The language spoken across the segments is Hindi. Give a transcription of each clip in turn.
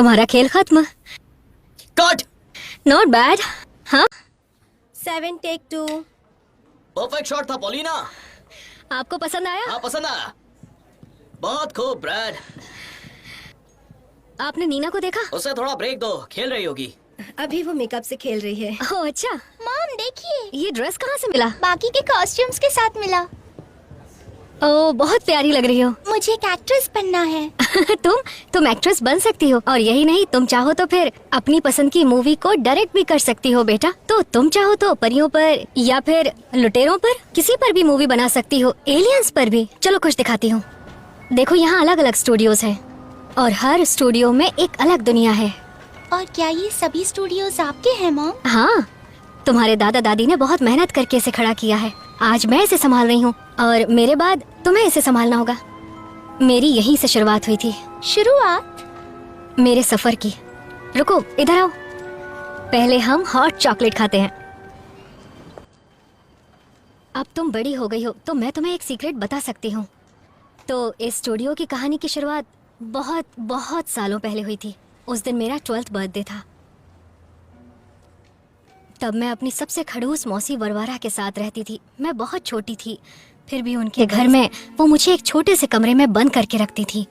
तुम्हारा खेल खत्म। कट। Not bad. हाँ 7 टेक 2। परफेक्ट शॉट था पॉलिना। आपको पसंद आया? हाँ पसंद आया। बहुत खूब ब्रैड। आपने नीना को देखा? उसे थोड़ा ब्रेक दो, खेल रही होगी। अभी वो मेकअप से खेल रही है। ओह अच्छा। मॉम देखिए, ये ड्रेस कहाँ से मिला? बाकी के कॉस्ट्यूम्स के साथ मिला। ओह बहुत प्यारी लग रही हो। मुझे एक एक्ट्रेस बनना है। तुम एक्ट्रेस बन सकती हो, और यही नहीं, तुम चाहो तो फिर अपनी पसंद की मूवी को डायरेक्ट भी कर सकती हो बेटा। तो तुम चाहो तो परियों पर या फिर लुटेरों पर, किसी पर भी मूवी बना सकती हो, एलियंस पर भी। चलो कुछ दिखाती हूँ। देखो यहाँ अलग अलग स्टूडियोज हैं और हर स्टूडियो में एक अलग दुनिया है। और क्या ये सभी स्टूडियोज आपके हैं मॉम? हाँ, तुम्हारे दादा दादी ने बहुत मेहनत करके इसे खड़ा किया है। आज मैं इसे संभाल रही हूँ और मेरे बाद तुम्हें इसे संभालना होगा। मेरी यहीं से शुरुआत हुई थी। शुरुआत? मेरे सफर की। रुको, इधर आओ। पहले हम हॉट चॉकलेट खाते हैं। अब तुम बड़ी हो गई हो तो मैं तुम्हें एक सीक्रेट बता सकती हूँ। तो इस स्टूडियो की कहानी की शुरुआत बहुत बहुत सालों पहले हुई थी। उस दिन मेरा 12th बर्थडे था। तब मैं अपनी सबसे खड़ूस मौसी वरवारा के साथ रहती थी। मैं बहुत छोटी थी, फिर भी उनके घर में वो मुझे एक छोटे से कमरे में बंद करके रखती थी।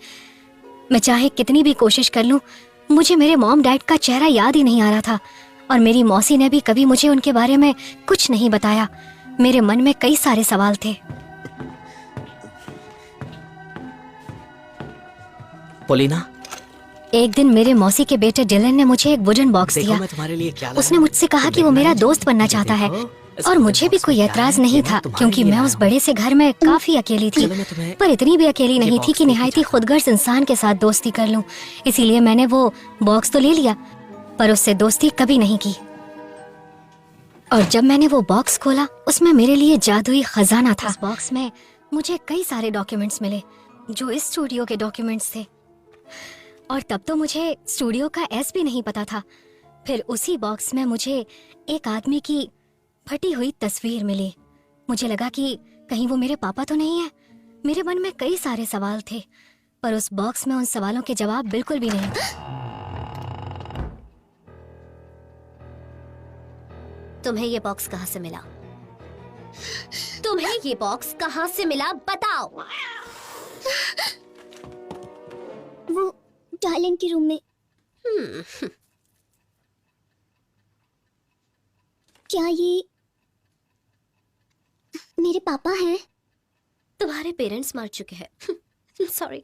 मैं चाहे कितनी भी कोशिश कर लूं, मुझे मेरे मॉम डैड का चेहरा याद ही नहीं आ रहा था। और मेरी मौसी ने भी कभी मुझे उनके बारे में कुछ नहीं बताया। मेरे मन में कई सारे सवाल थे। पॉलिना, एक दिन मेरे मौसी के बेटे डिलन ने मुझे एक वुडन बॉक्स देखो दिया। मैं तुम्हारे लिए क्या उसने मुझसे कहा कि वो मेरा दोस्त बनना चाहता है, और मुझे भी कोई ऐतराज नहीं था क्योंकि मैं उस बड़े से घर में काफी अकेली थी, पर इतनी भी अकेली नहीं थी कि निहायती खुदगर्ज इंसान के साथ दोस्ती कर लूं। इसीलिए मैंने वो बॉक्स तो ले लिया, पर उससे दोस्ती कभी नहीं की। और जब मैंने वो बॉक्स खोला, उसमें मेरे लिए जादुई खजाना था। उस बॉक्स में मुझे कई सारे डॉक्यूमेंट्स मिले जो इस स्टूडियो के डॉक्यूमेंट्स थे। और तब तो मुझे स्टूडियो का एस भी नहीं पता था। फिर उसी बॉक्स में मुझे एक आदमी की फटी हुई तस्वीर मिली। मुझे लगा कि कहीं वो मेरे पापा तो नहीं है। मेरे मन में कई सारे सवाल थे, पर उस बॉक्स में उन सवालों के जवाब बिल्कुल भी नहीं। तुम्हें ये बॉक्स कहाँ से मिला? तुम्हें ये बॉक्स कहाँ से मिला, बताओ। वो डार्लिन के रूम में। क्या ये मेरे पापा हैं? तुम्हारे पेरेंट्स मर चुके हैं। सॉरी।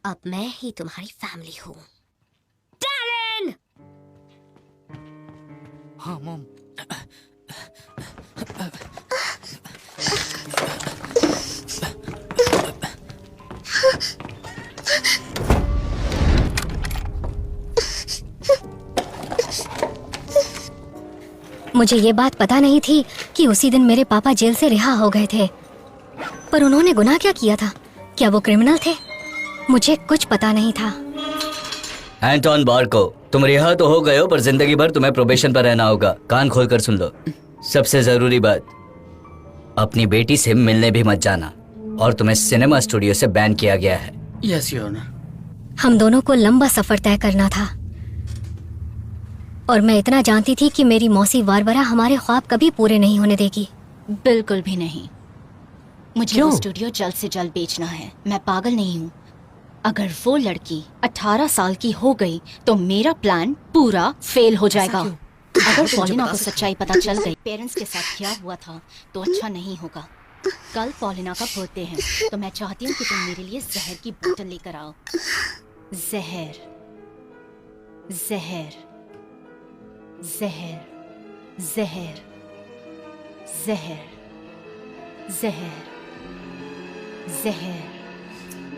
अब मैं ही तुम्हारी फैमिली हूँ। डार्लिन! हाँ मॉम। मुझे ये बात पता नहीं थी कि उसी दिन मेरे पापा जेल से रिहा हो गए थे। पर उन्होंने गुनाह क्या किया था? क्या वो क्रिमिनल थे? मुझे कुछ पता नहीं था। एंटोन बार्को, तुम रिहा तो हो गए हो, पर जिंदगी भर तुम्हें प्रोबेशन पर रहना होगा। कान खोलकर सुन लो। सबसे जरूरी बात, अपनी बेटी से मिलने भी मत जाना, और तुम्हें सिनेमा स्टूडियो से बैन किया गया है। Yes your honour. हम दोनों को लंबा सफर तय करना था, और मैं इतना जानती थी कि मेरी मौसी वारबरा हमारे ख्वाब कभी पूरे नहीं होने देगी। बिल्कुल भी नहीं। मुझे वो स्टूडियो जल्द से जल्द बेचना है। मैं पागल नहीं हूँ। अगर वो लड़की 18 साल की हो गई तो मेरा प्लान पूरा फेल हो जाएगा। अगर पॉलिना को सच्चाई पता चल गई पेरेंट्स के साथ क्या हुआ था तो अच्छा नहीं होगा। कल पॉलिना का बर्थडे है, तो मैं चाहती हूँ कि तुम मेरे लिए जहर की बोतल लेकर आओ। जहर, जहर, जहर, जहर, जहर, जहर, जहर,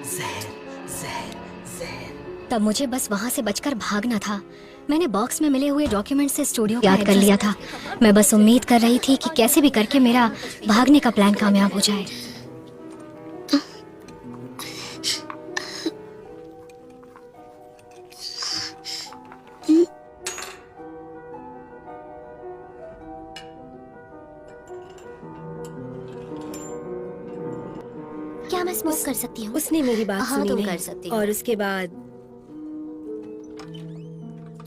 जहर, जहर, जहर। तब मुझे बस वहाँ से बचकर भागना था। मैंने बॉक्स में मिले हुए डॉक्यूमेंट से स्टूडियो याद कर लिया था। मैं बस उम्मीद कर रही थी कि कैसे भी करके मेरा भागने का प्लान कामयाब हो जाए। क्या मैं स्मोक कर सकती हूँ? उसने मेरी बात हाँ, सुनी तुम नहीं। कर सकती हो। और उसके बाद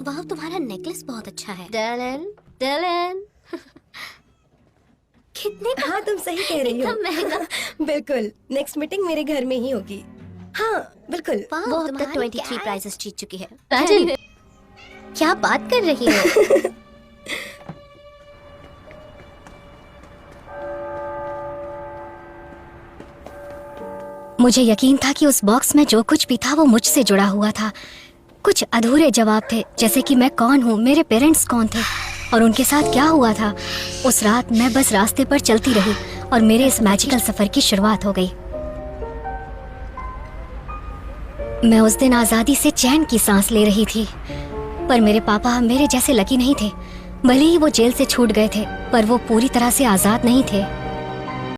वाह, तुम्हारा नेकलेस बहुत अच्छा है। डलन, डलन। कितने का? हाँ तुम सही कह रही हो। इतना महंगा। बिल्कुल, नेक्स्ट मीटिंग मेरे घर में ही होगी। हाँ बिल्कुल। वाह, वो अब तक 23 प्राइजेस जीत चुकी है। Anyway, क्या बात कर रही हो? मुझे यकीन था कि उस बॉक्स में जो कुछ भी था वो मुझसे जुड़ा हुआ था। कुछ अधूरे जवाब थे, जैसे कि मैं कौन हूँ, मेरे पेरेंट्स कौन थे और उनके साथ क्या हुआ था। उस रात मैं बस रास्ते पर चलती रही और मेरे इस मैजिकल सफर की शुरुआत हो गई। मैं उस दिन आजादी से चैन की सांस ले रही थी, पर मेरे पापा मेरे जैसे लकी नहीं थे। भले ही वो जेल से छूट गए थे, पर वो पूरी तरह से आजाद नहीं थे।